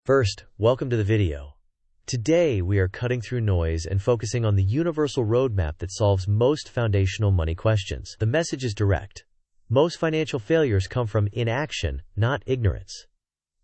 First, welcome to the video. Today, we are cutting through noise and focusing on the universal roadmap that solves most foundational money questions. The message is direct. Most financial failures come from inaction, not ignorance.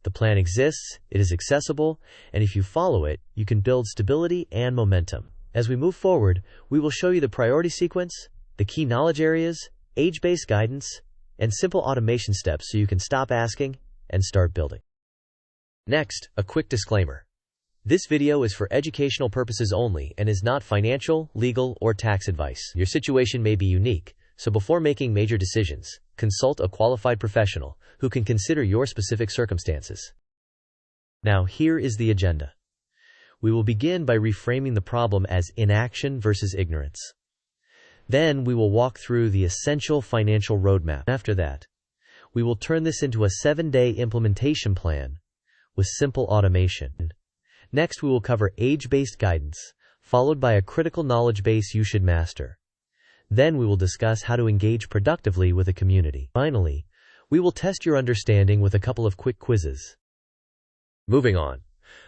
The plan exists, it is accessible, and if you follow it, you can build stability and momentum. As we move forward, we will show you the priority sequence, the key knowledge areas, age-based guidance, and simple automation steps so you can stop asking and start building. Next, a quick disclaimer. This video is for educational purposes only and is not financial, legal, or tax advice. Your situation may be unique, so before making major decisions, consult a qualified professional who can consider your specific circumstances. Now, here is the agenda. We will begin by reframing the problem as inaction versus ignorance. Then, we will walk through the essential financial roadmap. After that, we will turn this into a 7-day implementation plan with simple automation. Next, we will cover age-based guidance, followed by a critical knowledge base you should master. Then we will discuss how to engage productively with a community. Finally, we will test your understanding with a couple of quick quizzes. Moving on.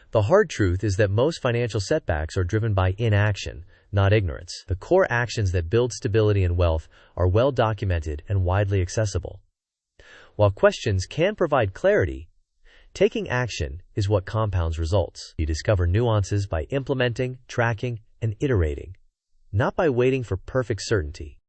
The hard truth is that most financial setbacks are driven by inaction, not ignorance. The core actions that build stability and wealth are well documented and widely accessible. While questions can provide clarity, taking action is what compounds results. You discover nuances by implementing, tracking, and iterating, not by waiting for perfect certainty.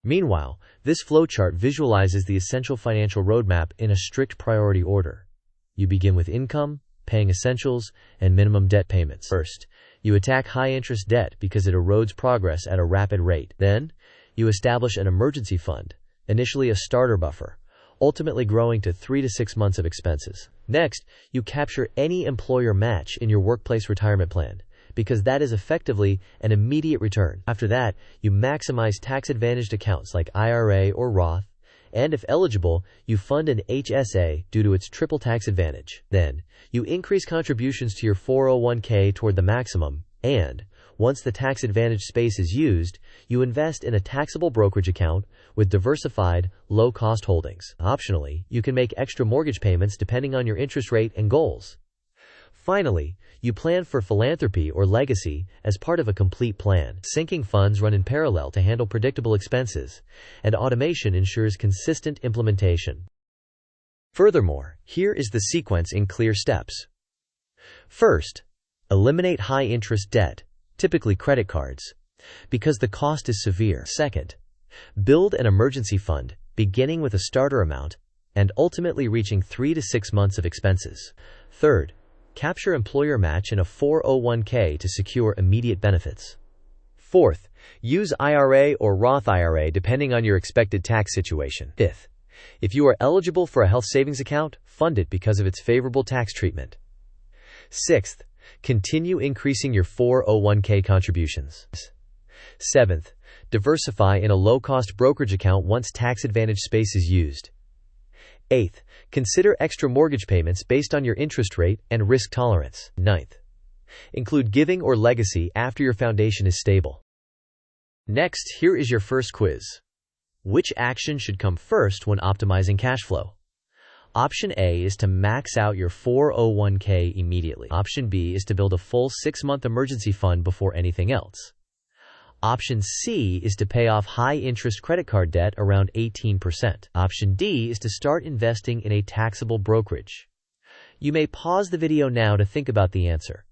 Meanwhile, this flowchart visualizes the essential financial roadmap in a strict priority order. You begin with income, paying essentials, and minimum debt payments. First, you attack high-interest debt because it erodes progress at a rapid rate. Then, you establish an emergency fund, initially a starter buffer, ultimately growing to 3 to 6 months of expenses. Next, you capture any employer match in your workplace retirement plan, because that is effectively an immediate return. After that, you maximize tax-advantaged accounts like IRA or Roth, and if eligible, you fund an HSA due to its triple tax advantage. Then, you increase contributions to your 401k toward the maximum, and once the tax advantage space is used, you invest in a taxable brokerage account with diversified, low-cost holdings. Optionally, you can make extra mortgage payments depending on your interest rate and goals. Finally, you plan for philanthropy or legacy as part of a complete plan. Sinking funds run in parallel to handle predictable expenses, and automation ensures consistent implementation. Furthermore, here is the sequence in clear steps. First, eliminate high-interest debt, typically credit cards, because the cost is severe. Second, build an emergency fund, beginning with a starter amount and ultimately reaching 3 to 6 months of expenses. Third, capture employer match in a 401k to secure immediate benefits. Fourth, use IRA or Roth IRA depending on your expected tax situation. Fifth, if you are eligible for a health savings account, fund it because of its favorable tax treatment. Sixth, continue increasing your 401k contributions. Seventh, diversify in a low-cost brokerage account once tax-advantaged space is used. Eighth, consider extra mortgage payments based on your interest rate and risk tolerance. Ninth, include giving or legacy after your foundation is stable. Next, here is your first quiz. Which action should come first when optimizing cash flow? Option A is to max out your 401k immediately. Option B is to build a full 6-month emergency fund before anything else. Option C is to pay off high-interest credit card debt around 18%. Option D is to start investing in a taxable brokerage. You may pause the video now to think about the answer.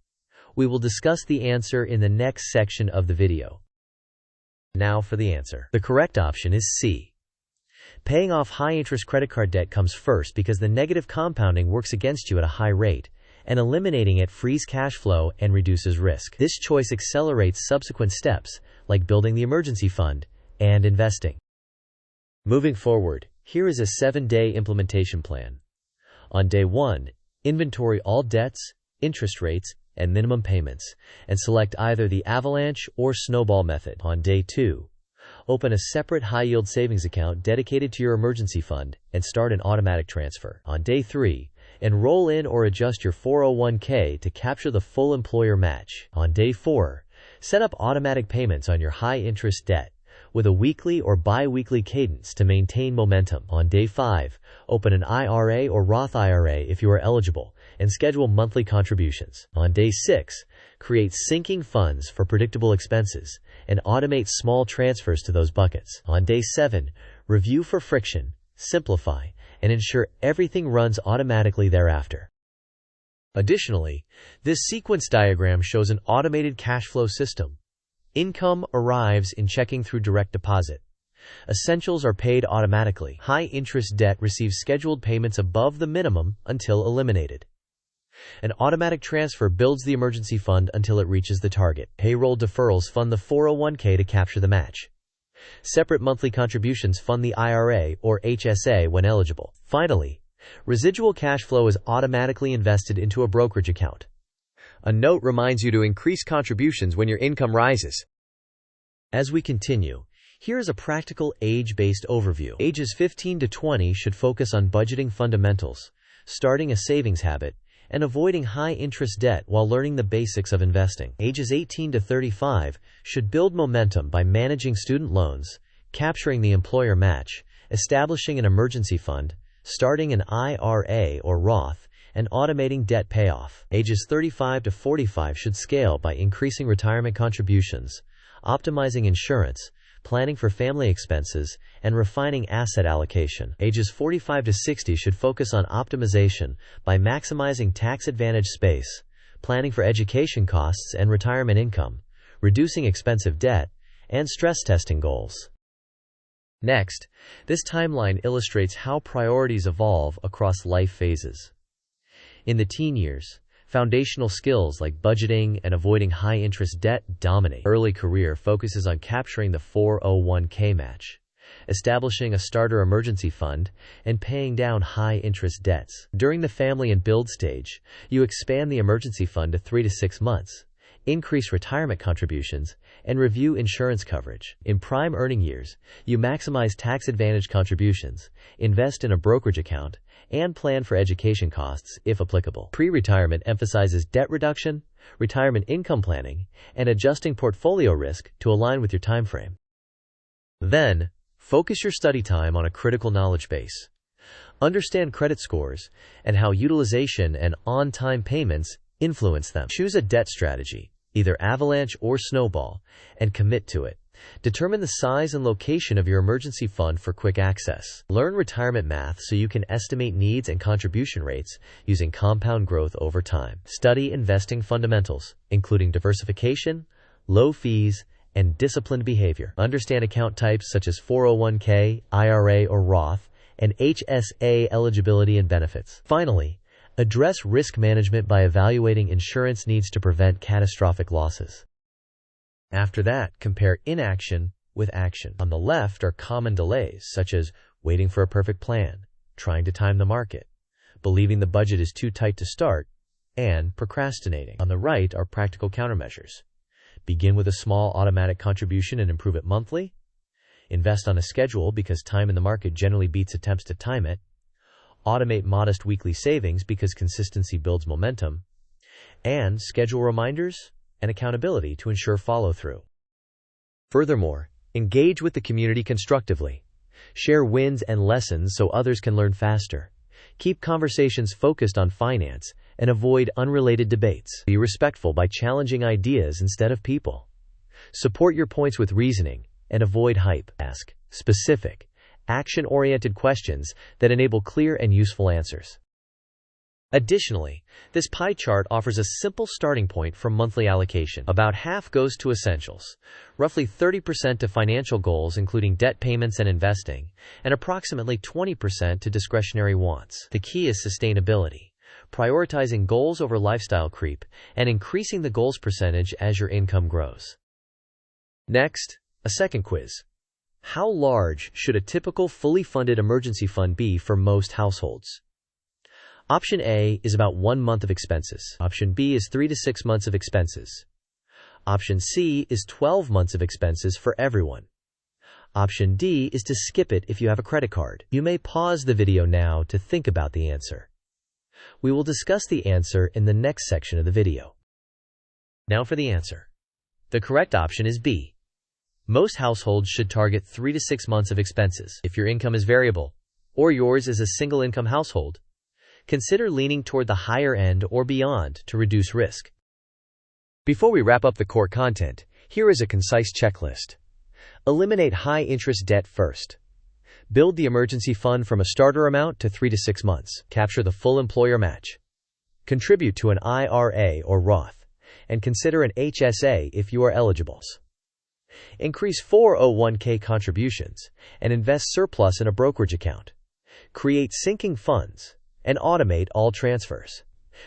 We will discuss the answer in the next section of the video. Now for the answer. The correct option is C. Paying off high-interest credit card debt comes first because the negative compounding works against you at a high rate, and eliminating it frees cash flow and reduces risk. This choice accelerates subsequent steps, like building the emergency fund and investing. Moving forward, here is a 7-day implementation plan. On day 1, inventory all debts, interest rates, and minimum payments, and select either the avalanche or snowball method. On day 2, open a separate high-yield savings account dedicated to your emergency fund and start an automatic transfer. On day 3, enroll in or adjust your 401k to capture the full employer match. On day 4, set up automatic payments on your high-interest debt with a weekly or bi-weekly cadence to maintain momentum. On day 5, open an IRA or Roth IRA if you are eligible, and schedule monthly contributions. On day 6, create sinking funds for predictable expenses and automate small transfers to those buckets. On day 7, review for friction, simplify, and ensure everything runs automatically thereafter. Additionally, this sequence diagram shows an automated cash flow system. Income arrives in checking through direct deposit. Essentials are paid automatically. High-interest debt receives scheduled payments above the minimum until eliminated. An automatic transfer builds the emergency fund until it reaches the target. Payroll deferrals fund the 401k to capture the match. Separate monthly contributions fund the IRA or HSA when eligible. Finally, residual cash flow is automatically invested into a brokerage account. A note reminds you to increase contributions when your income rises. As we continue, here is a practical age-based overview. Ages 15 to 20 should focus on budgeting fundamentals, starting a savings habit, and avoiding high-interest debt while learning the basics of investing. Ages 18 to 35 should build momentum by managing student loans, capturing the employer match, establishing an emergency fund, starting an IRA or Roth, and automating debt payoff. Ages 35 to 45 should scale by increasing retirement contributions, optimizing insurance, planning for family expenses, and refining asset allocation. Ages 45 to 60 should focus on optimization by maximizing tax-advantaged space, planning for education costs and retirement income, reducing expensive debt, and stress testing goals. Next, this timeline illustrates how priorities evolve across life phases. In the teen years, foundational skills like budgeting and avoiding high-interest debt dominate. Early career focuses on capturing the 401k match, establishing a starter emergency fund, and paying down high-interest debts. During the family and build stage, you expand the emergency fund to 3 to 6 months, increase retirement contributions, and review insurance coverage. In prime earning years, you maximize tax-advantaged contributions, invest in a brokerage account, and plan for education costs if applicable. Pre-retirement emphasizes debt reduction, retirement income planning, and adjusting portfolio risk to align with your time frame. Then, focus your study time on a critical knowledge base. Understand credit scores and how utilization and on-time payments influence them. Choose a debt strategy, either avalanche or snowball, and commit to it. Determine the size and location of your emergency fund for quick access. Learn retirement math so you can estimate needs and contribution rates using compound growth over time. Study investing fundamentals, including diversification, low fees, and disciplined behavior. Understand account types such as 401k, IRA or Roth, and HSA eligibility and benefits. Finally, address risk management by evaluating insurance needs to prevent catastrophic losses. After that, compare inaction with action. On the left are common delays, such as waiting for a perfect plan, trying to time the market, believing the budget is too tight to start, and procrastinating. On the right are practical countermeasures. Begin with a small automatic contribution and improve it monthly. Invest on a schedule because time in the market generally beats attempts to time it. Automate modest weekly savings because consistency builds momentum. And schedule reminders and accountability to ensure follow-through. Furthermore, engage with the community constructively. Share wins and lessons so others can learn faster. Keep conversations focused on finance and avoid unrelated debates. Be respectful by challenging ideas instead of people. Support your points with reasoning and avoid hype. Ask specific, action-oriented questions that enable clear and useful answers. Additionally, this pie chart offers a simple starting point for monthly allocation. About half goes to essentials, roughly 30% to financial goals including debt payments and investing, and approximately 20% to discretionary wants. The key is sustainability, prioritizing goals over lifestyle creep, and increasing the goals percentage as your income grows. Next, a second quiz. How large should a typical fully funded emergency fund be for most households? Option A is about 1 month of expenses. Option B is 3 to 6 months of expenses. Option C is 12 months of expenses for everyone. Option D is to skip it if you have a credit card. You may pause the video now to think about the answer. We will discuss the answer in the next section of the video. Now for the answer. The correct option is B. Most households should target 3 to 6 months of expenses. If your income is variable, or yours is a single-income household, Consider leaning toward the higher end or beyond to reduce risk. Before we wrap up the core content, here is a concise checklist. Eliminate high-interest debt first. Build the emergency fund from a starter amount to 3 to 6 months. Capture the full employer match. Contribute to an IRA or Roth, and consider an HSA if you are eligible. Increase 401k contributions and invest surplus in a brokerage account. Create sinking funds and automate all transfers.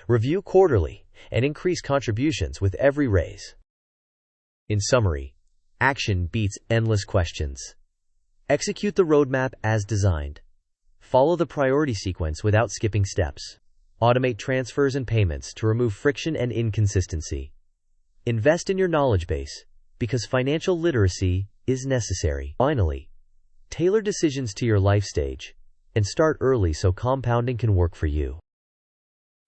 Review quarterly and increase contributions with every raise. In summary, action beats endless questions. Execute the roadmap as designed. Follow the priority sequence without skipping steps. Automate transfers and payments to remove friction and inconsistency. Invest in your knowledge base, because financial literacy is necessary. Finally, tailor decisions to your life stage and start early so compounding can work for you.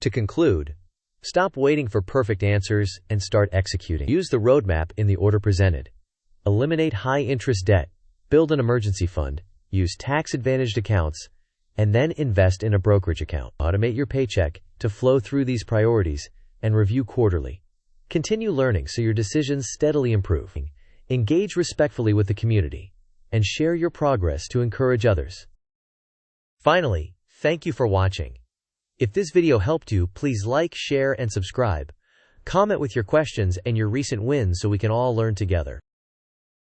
To conclude, stop waiting for perfect answers and start executing. Use the roadmap in the order presented. Eliminate high-interest debt, build an emergency fund, use tax-advantaged accounts, and then invest in a brokerage account. Automate your paycheck to flow through these priorities and review quarterly. Continue learning so your decisions steadily improve. Engage respectfully with the community and share your progress to encourage others. Finally, thank you for watching. If this video helped you, please like, share, and subscribe. Comment with your questions and your recent wins so we can all learn together.